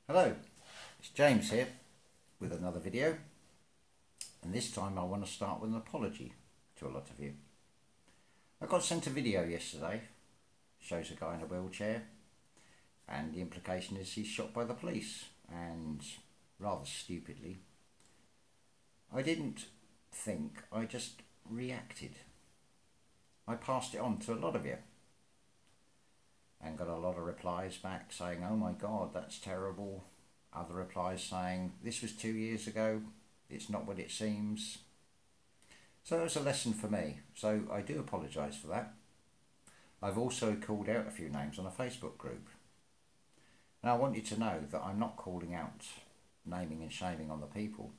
Hello, it's James here with another video, and this time I want to start with an apology to a lot of you. I got sent a video yesterday, shows a guy in a wheelchair, and the implication is he's shot by the police, and rather stupidly, I didn't think, I just reacted. I passed it on to a lot of you and got a lot of replies back saying, oh my god, that's terrible. Other replies saying, this was 2 years ago, it's not what it seems. So it was a lesson for me, so I do apologise for that. I've also called out a few names on a Facebook group. Now I want you to know that I'm not calling out naming and shaming on the people.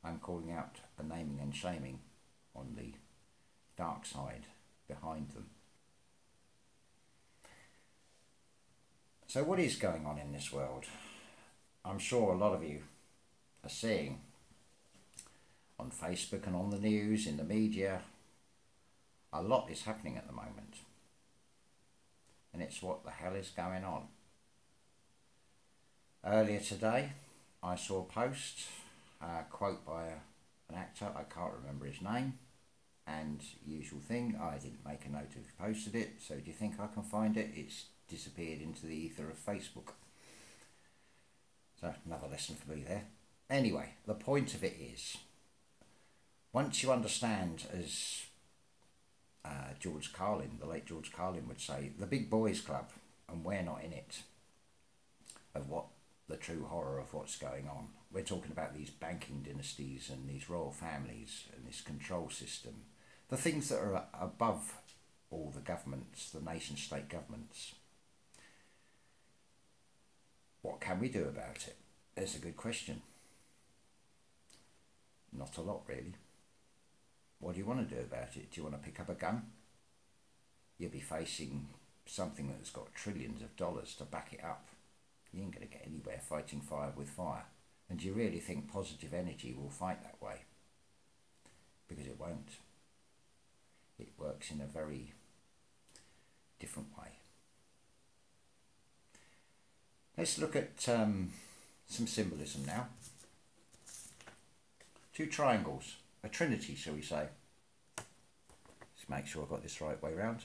I'm calling out a naming and shaming on the dark side behind them. So what is going on in this world? I'm sure a lot of you are seeing on Facebook and on the news, in the media, a lot is happening at the moment. And it's what the hell is going on. Earlier today, I saw a post, a quote by an actor, I can't remember his name, and usual thing, I didn't make a note of who posted it, so do you think I can find it? It's disappeared into the ether of Facebook. So another lesson for me there. Anyway, the point of it is, once you understand, as George Carlin, the late George Carlin would say, the big boys club, and we're not in it, of what the true horror of what's going on. We're talking about these banking dynasties and these royal families and this control system, the things that are above all the governments, the nation state governments. What can we do about it? It's a good question. Not a lot, really. What do you want to do about it? Do you want to pick up a gun? You'll be facing something that's got trillions of dollars to back it up. You ain't going to get anywhere fighting fire with fire. And do you really think positive energy will fight that way? Because it won't. It works in a very different way. Let's look at some symbolism now. Two triangles, a trinity, shall we say. Let's make sure I've got this right way round.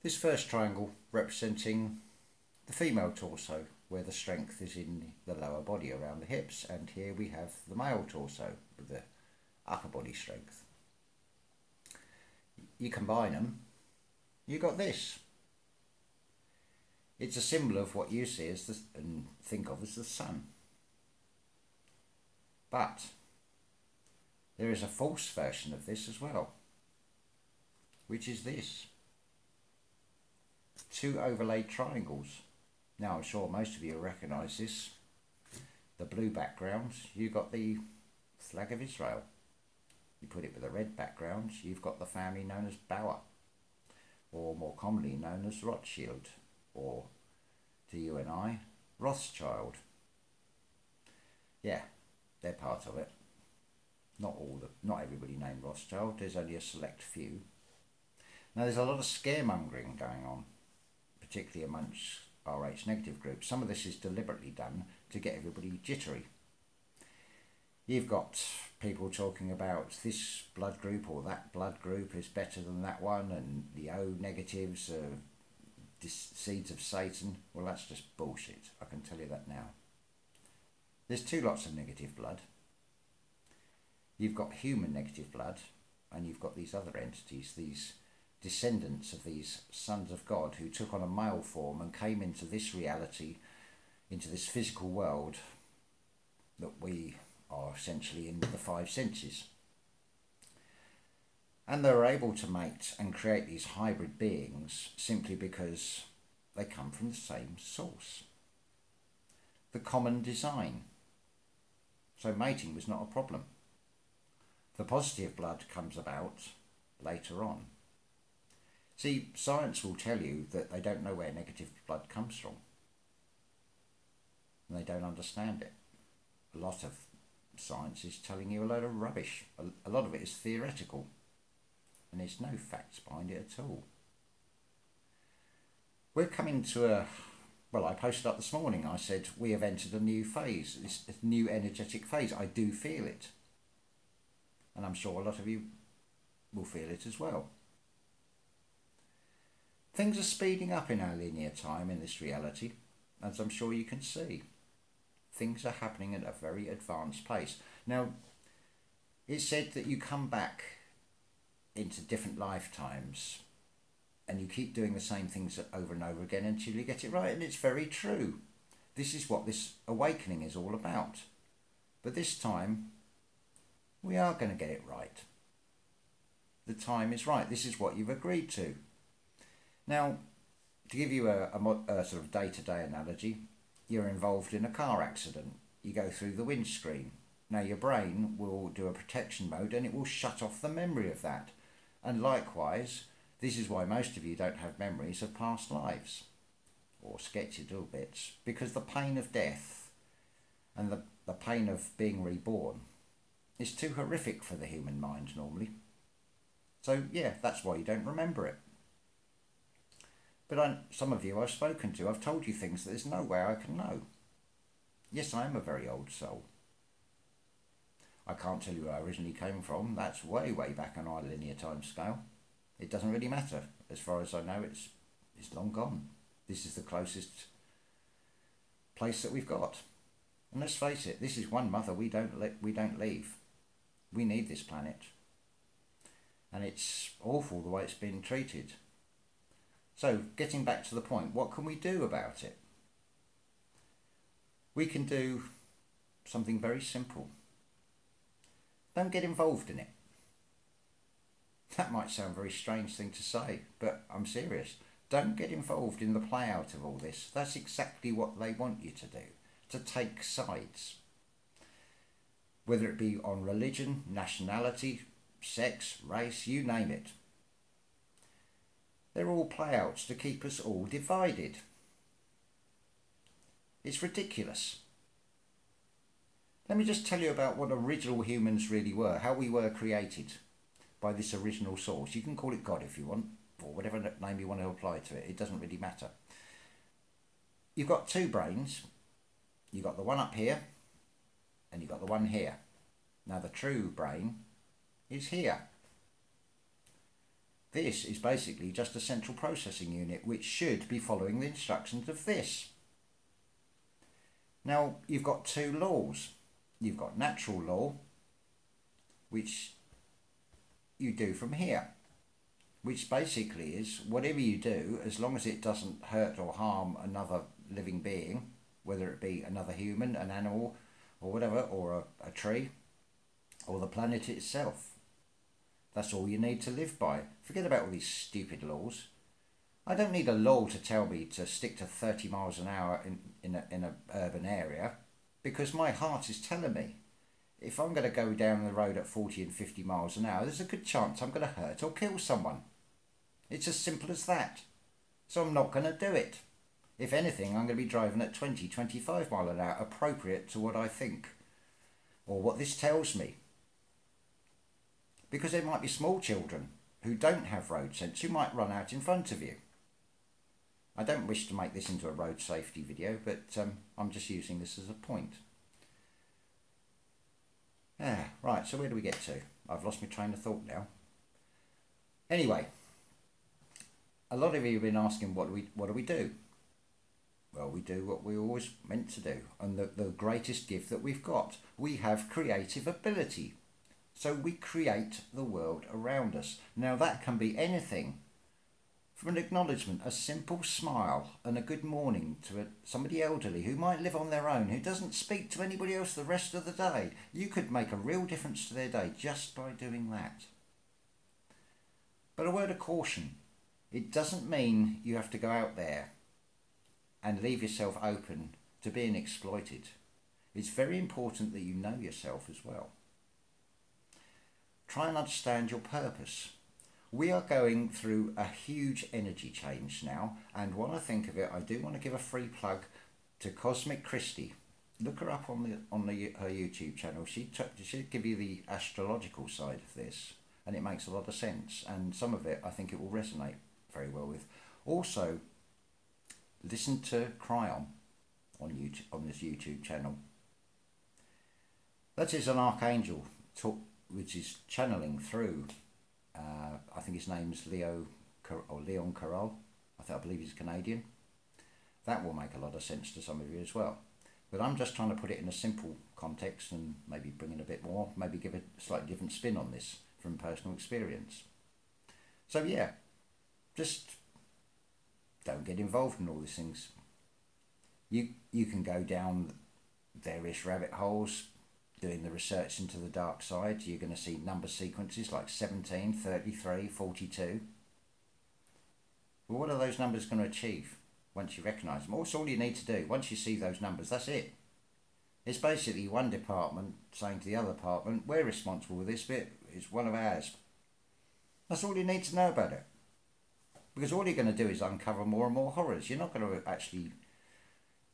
This first triangle representing the female torso, where the strength is in the lower body around the hips, and here we have the male torso with the upper body strength. You combine them, you got this. It's a symbol of what you see as and think of as the sun. But there is a false version of this as well, which is this. Two overlaid triangles. Now I'm sure most of you recognise this. The blue background, you've got the flag of Israel. You put it with a red background, you've got the family known as Bauer, or more commonly known as Rothschild, or to you and I, Rothschild. Yeah, they're part of it. Not everybody named Rothschild, there's only a select few. Now there's a lot of scaremongering going on, particularly amongst RH negative groups. Some of this is deliberately done to get everybody jittery. You've got people talking about this blood group or that blood group is better than that one, and the O negatives are seeds of Satan. Well, that's just bullshit, I can tell you that now. There's two lots of negative blood. You've got human negative blood, and you've got these other entities, these descendants of these sons of God who took on a male form and came into this reality, into this physical world that we are essentially in with the five senses. And they were able to mate and create these hybrid beings simply because they come from the same source. The common design. So mating was not a problem. The positive blood comes about later on. See, science will tell you that they don't know where negative blood comes from. And they don't understand it. A lot of science is telling you a load of rubbish. A lot of it is theoretical. And there's no facts behind it at all. We're coming to Well, I posted up this morning, I said, we have entered a new phase, this new energetic phase. I do feel it. And I'm sure a lot of you will feel it as well. Things are speeding up in our linear time in this reality, as I'm sure you can see. Things are happening at a very advanced pace. Now, it's said that you come back into different lifetimes and you keep doing the same things over and over again until you get it right, and it's very true. This is what this awakening is all about. But this time, we are going to get it right. The time is right. This is what you've agreed to. Now, to give you a sort of day-to-day analogy, you're involved in a car accident. You go through the windscreen. Now your brain will do a protection mode and it will shut off the memory of that. And likewise, this is why most of you don't have memories of past lives, or sketchy little bits, because the pain of death and the pain of being reborn is too horrific for the human mind normally. So yeah, that's why you don't remember it. But some of you I've spoken to, I've told you things that there's no way I can know. Yes, I am a very old soul. I can't tell you where I originally came from. That's way, way back on our linear time scale. It doesn't really matter. As far as I know, it's long gone. This is the closest place that we've got. And let's face it, this is one mother we don't leave. We need this planet. And it's awful the way it's been treated. So, getting back to the point, what can we do about it? We can do something very simple. Don't get involved in it. That might sound a very strange thing to say, but I'm serious. Don't get involved in the play out of all this. That's exactly what they want you to do, to take sides. Whether it be on religion, nationality, sex, race, you name it. They're all play-outs to keep us all divided. It's ridiculous. Let me just tell you about what original humans really were, how we were created by this original source. You can call it God if you want, or whatever name you want to apply to it. It doesn't really matter. You've got two brains. You've got the one up here, and you've got the one here. Now the true brain is here. This is basically just a central processing unit which should be following the instructions of this. Now you've got two laws. You've got natural law, which you do from here, which basically is whatever you do, as long as it doesn't hurt or harm another living being, whether it be another human, an animal, or whatever, or a tree, or the planet itself. That's all you need to live by. Forget about all these stupid laws. I don't need a law to tell me to stick to 30 miles an hour in an urban area, because my heart is telling me if I'm going to go down the road at 40 and 50 miles an hour, there's a good chance I'm going to hurt or kill someone. It's as simple as that. So I'm not going to do it. If anything, I'm going to be driving at 20, 25 miles an hour, appropriate to what I think or what this tells me. Because there might be small children who don't have road sense who might run out in front of you. I don't wish to make this into a road safety video, but I'm just using this as a point. Right, so where do we get to? I've lost my train of thought now. Anyway, a lot of you have been asking what do we do? Well, we do what we always meant to do, and the greatest gift that we've got. We have creative ability. So we create the world around us. Now that can be anything from an acknowledgement, a simple smile and a good morning to somebody elderly who might live on their own, who doesn't speak to anybody else the rest of the day. You could make a real difference to their day just by doing that. But a word of caution, it doesn't mean you have to go out there and leave yourself open to being exploited. It's very important that you know yourself as well. Try and understand your purpose. We are going through a huge energy change now, and when I think of it, I do want to give a free plug to Cosmic Christie. Look her up on her YouTube channel. She'll give you the astrological side of this, and it makes a lot of sense, and some of it I think it will resonate very well with. Also, listen to Cryon on YouTube, on this YouTube channel. That is an archangel which is channeling through. I think his name's Leon Carroll. I believe he's Canadian. That will make a lot of sense to some of you as well. But I'm just trying to put it in a simple context and maybe bring in a bit more, maybe give a slightly different spin on this from personal experience. So yeah, just don't get involved in all these things. You can go down various rabbit holes doing the research into the dark side. You're going to see number sequences like 17, 33, 42. Well, what are those numbers going to achieve once you recognise them? Also, all you need to do, once you see those numbers, that's it. It's basically one department saying to the other department, we're responsible for this bit, it's one of ours. That's all you need to know about it. Because all you're going to do is uncover more and more horrors. You're not going to actually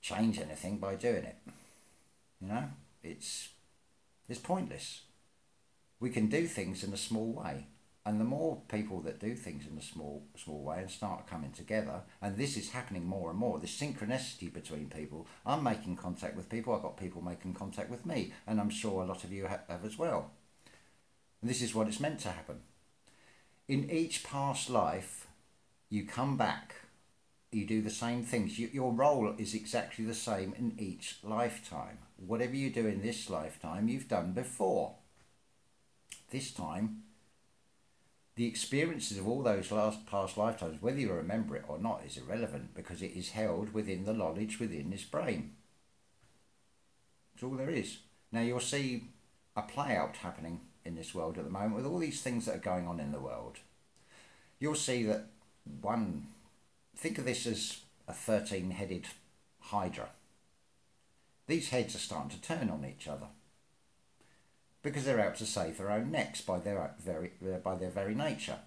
change anything by doing it. You know, it's pointless. We can do things in a small way. And the more people that do things in a small way and start coming together, and this is happening more and more, this synchronicity between people. I'm making contact with people, I've got people making contact with me, and I'm sure a lot of you have as well. And this is what it's meant to happen. In each past life, you come back, you do the same things. Your role is exactly the same in each lifetime. Whatever you do in this lifetime, you've done before. This time, the experiences of all those past lifetimes, whether you remember it or not, is irrelevant because it is held within the knowledge within this brain. That's all there is. Now you'll see a play out happening in this world at the moment with all these things that are going on in the world. You'll see that think of this as a 13-headed hydra. These heads are starting to turn on each other, because they're out to save their own necks by their very nature.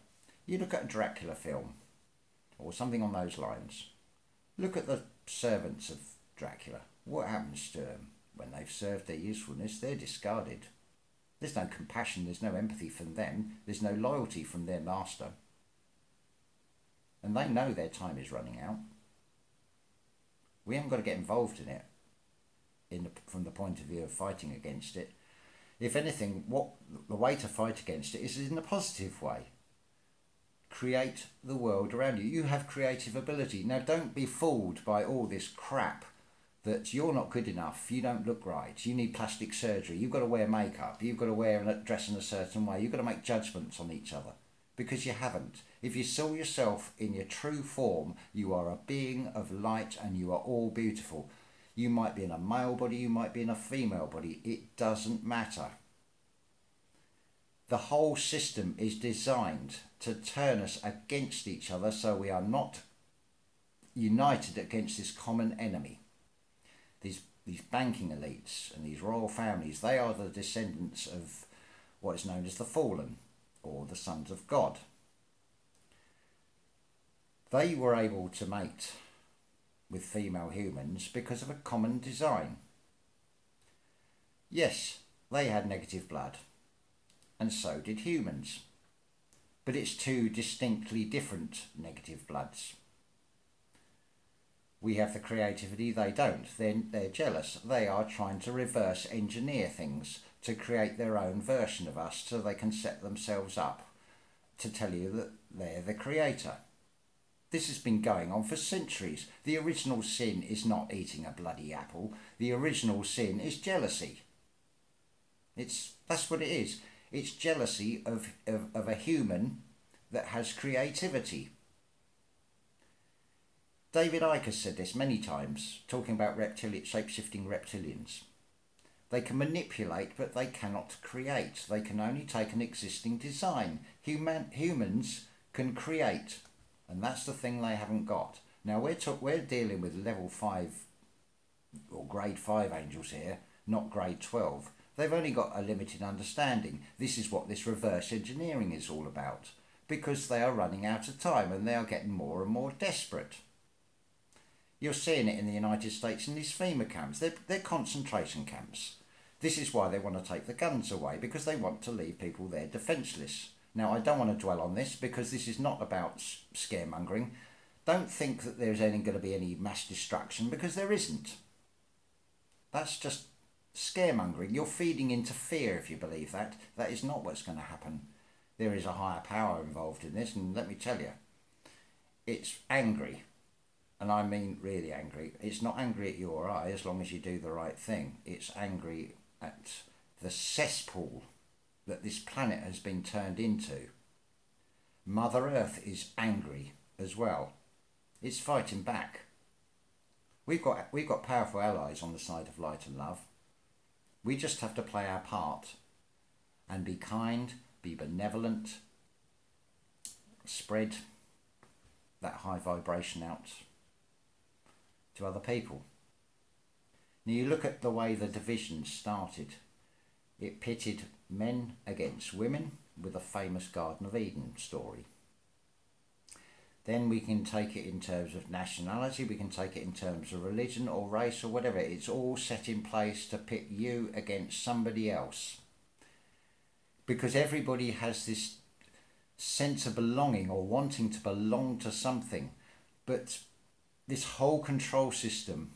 You look at a Dracula film, or something on those lines. Look at the servants of Dracula. What happens to them? When they've served their usefulness, they're discarded. There's no compassion, there's no empathy from them, there's no loyalty from their master. And they know their time is running out. We haven't got to get involved in it from the point of view of fighting against it. If anything, the way to fight against it is in a positive way. Create the world around you. You have creative ability. Now don't be fooled by all this crap that you're not good enough, you don't look right, you need plastic surgery, you've got to wear makeup, you've got to dress in a certain way, you've got to make judgments on each other. Because you haven't. If you saw yourself in your true form, you are a being of light and you are all beautiful. You might be in a male body, you might be in a female body. It doesn't matter. The whole system is designed to turn us against each other so we are not united against this common enemy. These banking elites and these royal families, they are the descendants of what is known as the fallen, or the sons of God. They were able to mate with female humans because of a common design. Yes, they had negative blood, and so did humans. But it's two distinctly different negative bloods. We have the creativity, they don't. They're jealous. They are trying to reverse engineer things to create their own version of us so they can set themselves up to tell you that they're the creator. This has been going on for centuries. The original sin is not eating a bloody apple. The original sin is jealousy. That's what it is. It's jealousy of a human that has creativity. David Icke has said this many times, talking about shape-shifting reptilians. They can manipulate, but they cannot create. They can only take an existing design. Humans can create, and that's the thing they haven't got. Now we're dealing with level 5 or grade 5 angels here, not grade 12. They've only got a limited understanding. This is what this reverse engineering is all about, because they are running out of time and they are getting more and more desperate. You're seeing it in the United States in these FEMA camps. They're concentration camps. This is why they want to take the guns away, because they want to leave people there defenceless. Now, I don't want to dwell on this because this is not about scaremongering. Don't think that there's going to be any mass destruction, because there isn't. That's just scaremongering. You're feeding into fear if you believe that. That is not what's going to happen. There is a higher power involved in this, and let me tell you, it's angry. And I mean really angry. It's not angry at you or I, as long as you do the right thing. It's angry at the cesspool that this planet has been turned into. Mother Earth is angry as well. It's fighting back. We've got powerful allies on the side of light and love. We just have to play our part and be kind, be benevolent, spread that high vibration out to other people. Now you look at the way the division started. It pitted men against women with the famous Garden of Eden story. Then we can take it in terms of nationality, we can take it in terms of religion or race or whatever. It's all set in place to pit you against somebody else. Because everybody has this sense of belonging or wanting to belong to something. But this whole control system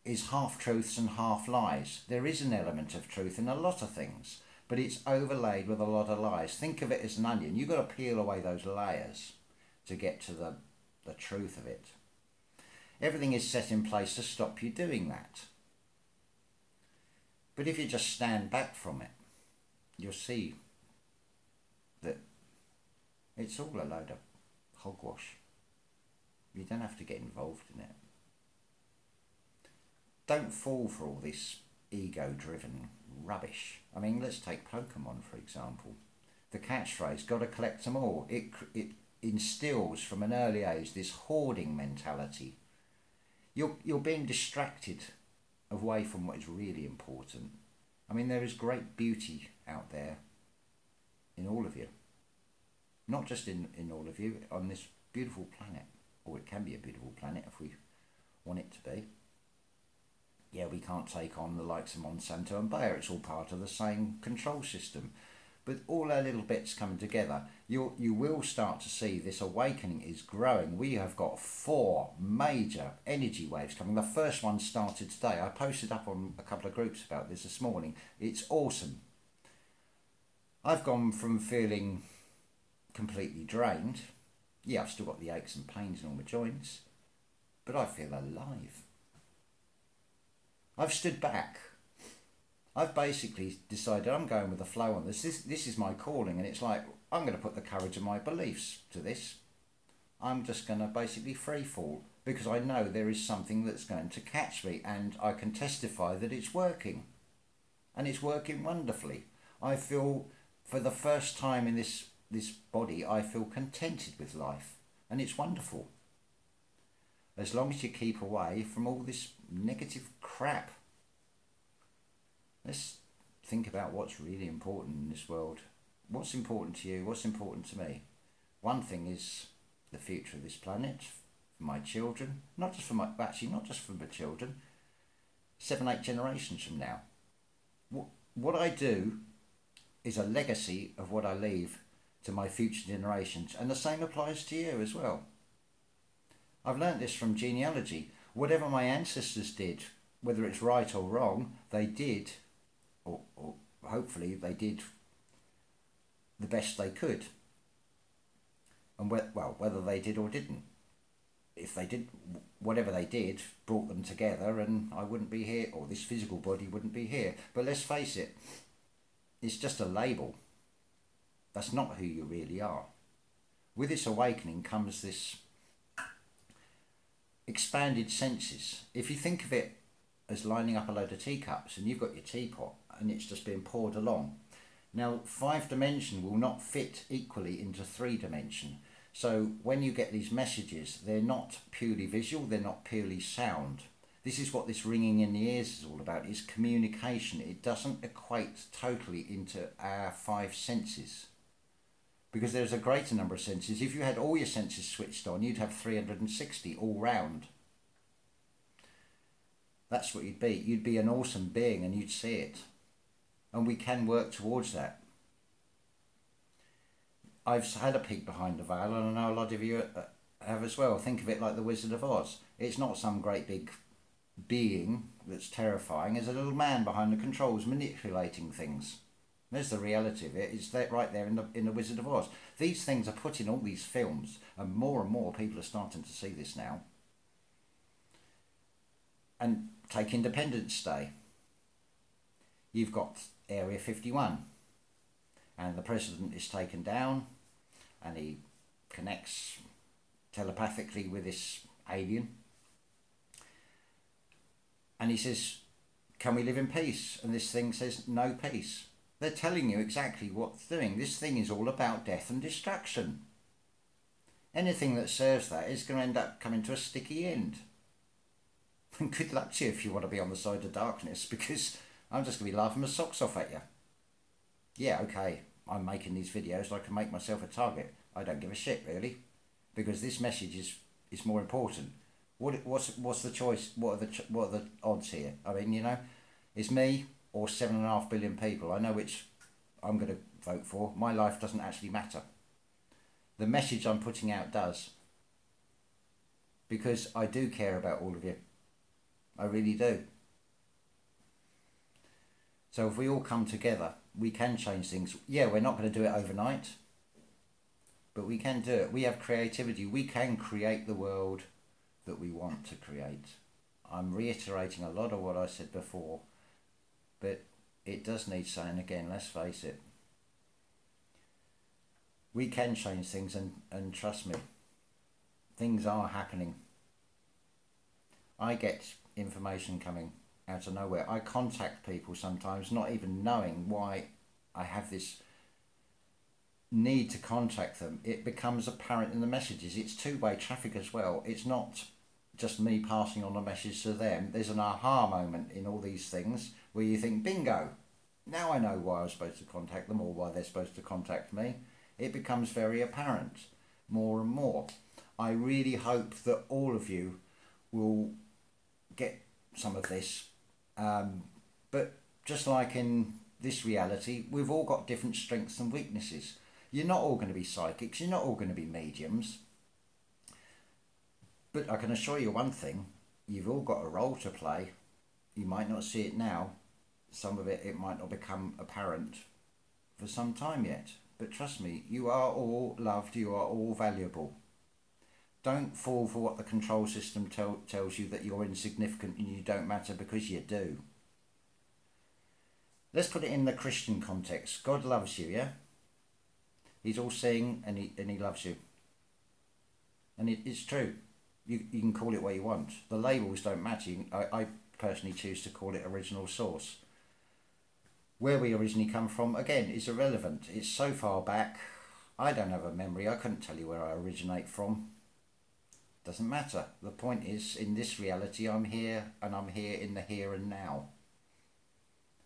is half truths and half lies. There is an element of truth in a lot of things, but it's overlaid with a lot of lies. Think of it as an onion. You've got to peel away those layers to get to the truth of it. Everything is set in place to stop you doing that. But if you just stand back from it, you'll see that it's all a load of hogwash. You don't have to get involved in it. Don't fall for all this ego-driven rubbish. I mean, let's take Pokemon, for example. The catchphrase, got to collect them all. It instills from an early age this hoarding mentality. You're being distracted away from what is really important. I mean, there is great beauty out there in all of you. Not just in all of you, on this beautiful planet. Or it can be a beautiful planet if we want it to be. Yeah, we can't take on the likes of Monsanto and Bayer. It's all part of the same control system. But all our little bits coming together, you will start to see this awakening is growing. We have got 4 major energy waves coming. The first one started today. I posted up on a couple of groups about this morning. It's awesome. I've gone from feeling completely drained. Yeah, I've still got the aches and pains in all my joints, but I feel alive. I've stood back. I've basically decided I'm going with the flow on this. This is my calling, and it's like, I'm going to put the courage of my beliefs to this. I'm just going to basically free fall, because I know there is something that's going to catch me, and I can testify that it's working. And it's working wonderfully. I feel, for the first time in this body, I feel contented with life, and it's wonderful. As long as you keep away from all this negative crap. Let's think about what's really important in this world. What's important to you? What's important to me? One thing is the future of this planet, for my children, not just for my children, 7, 8 generations from now. What I do is a legacy of what I leave to my future generations, and the same applies to you as well. I've learnt this from genealogy. Whatever my ancestors did, whether it's right or wrong, they did, or hopefully they did the best they could. And whether they did or didn't. If they did, whatever they did brought them together, and I wouldn't be here, or this physical body wouldn't be here. But let's face it, it's just a label. That's not who you really are. With this awakening comes this expanded senses. If you think of it as lining up a load of teacups, and you've got your teapot and it's just being poured along. Now 5 dimension will not fit equally into 3 dimension. So when you get these messages, they're not purely visual, they're not purely sound. This is what this ringing in the ears is all about, is communication. It doesn't equate totally into our 5 senses. Because there's a greater number of senses. If you had all your senses switched on, you'd have 360 all round. That's what you'd be. You'd be an awesome being, and you'd see it. And we can work towards that. I've had a peek behind the veil, and I know a lot of you have as well. Think of it like the Wizard of Oz. It's not some great big being that's terrifying. There's a little man behind the controls manipulating things. There's the reality of it. It's that right there in the Wizard of Oz. These things are put in all these films, and more people are starting to see this now. And take Independence Day. You've got Area 51, and the president is taken down, and he connects telepathically with this alien, and he says, "Can we live in peace?" And this thing says, "No peace." They're telling you exactly what it's doing. This thing is all about death and destruction. Anything that serves that is going to end up coming to a sticky end. And good luck to you if you want to be on the side of darkness, because I'm just going to be laughing my socks off at you. Yeah, okay, I'm making these videos so I can make myself a target. I don't give a shit, really, because this message is more important. What's the choice? What are the odds here? I mean, you know, it's me or 7.5 billion people. I know which I'm going to vote for. My life doesn't actually matter. The message I'm putting out does, because I do care about all of you. I really do. So if we all come together, we can change things. Yeah, we're not going to do it overnight, but we can do it. We have creativity. We can create the world that we want to create. I'm reiterating a lot of what I said before, but it does need saying again, let's face it. We can change things, and trust me, things are happening. I get information coming out of nowhere. I contact people sometimes not even knowing why I have this need to contact them. It becomes apparent in the messages. It's two-way traffic as well. It's not just me passing on a message to them. There's an aha moment in all these things where you think, bingo, now I know why I was supposed to contact them or why they're supposed to contact me. It becomes very apparent more and more. I really hope that all of you will get some of this, but just like in this reality, we've all got different strengths and weaknesses. You're not all going to be psychics, you're not all going to be mediums, but I can assure you one thing, you've all got a role to play. You might not see it now, some of it might not become apparent for some time yet, but trust me, you are all loved, you are all valuable. Don't fall for what the control system tells you, that you're insignificant and you don't matter, because you do. Let's put it in the Christian context. God loves you, yeah? He's all seeing, and he loves you. And it's true. You can call it what you want. The labels don't matter. I personally choose to call it original source. Where we originally come from, again, is irrelevant. It's so far back, I don't have a memory. I couldn't tell you where I originate from. Doesn't matter. The point is, in this reality, I'm here, and I'm here in the here and now.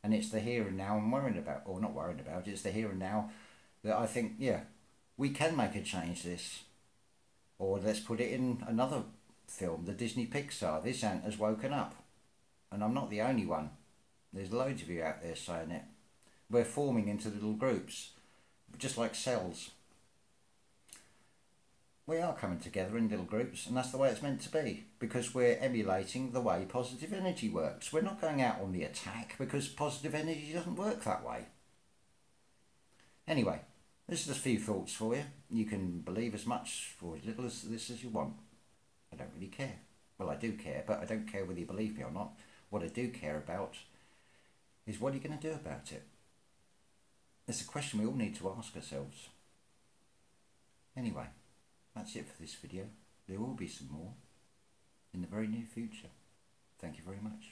And it's the here and now I'm worried about, or not worried about, it's the here and now that I think, yeah, we can make a change this. Or let's put it in another film, the Disney Pixar. This ant has woken up. And I'm not the only one. There's loads of you out there saying it. We're forming into little groups, just like cells. We are coming together in little groups, and that's the way it's meant to be, because we're emulating the way positive energy works. We're not going out on the attack, because positive energy doesn't work that way. Anyway, this is a few thoughts for you. You can believe as much or as little as this as you want. I don't really care. Well, I do care, but I don't care whether you believe me or not. What I do care about is, what are you going to do about it? It's a question we all need to ask ourselves. Anyway, that's it for this video. There will be some more in the very near future. Thank you very much.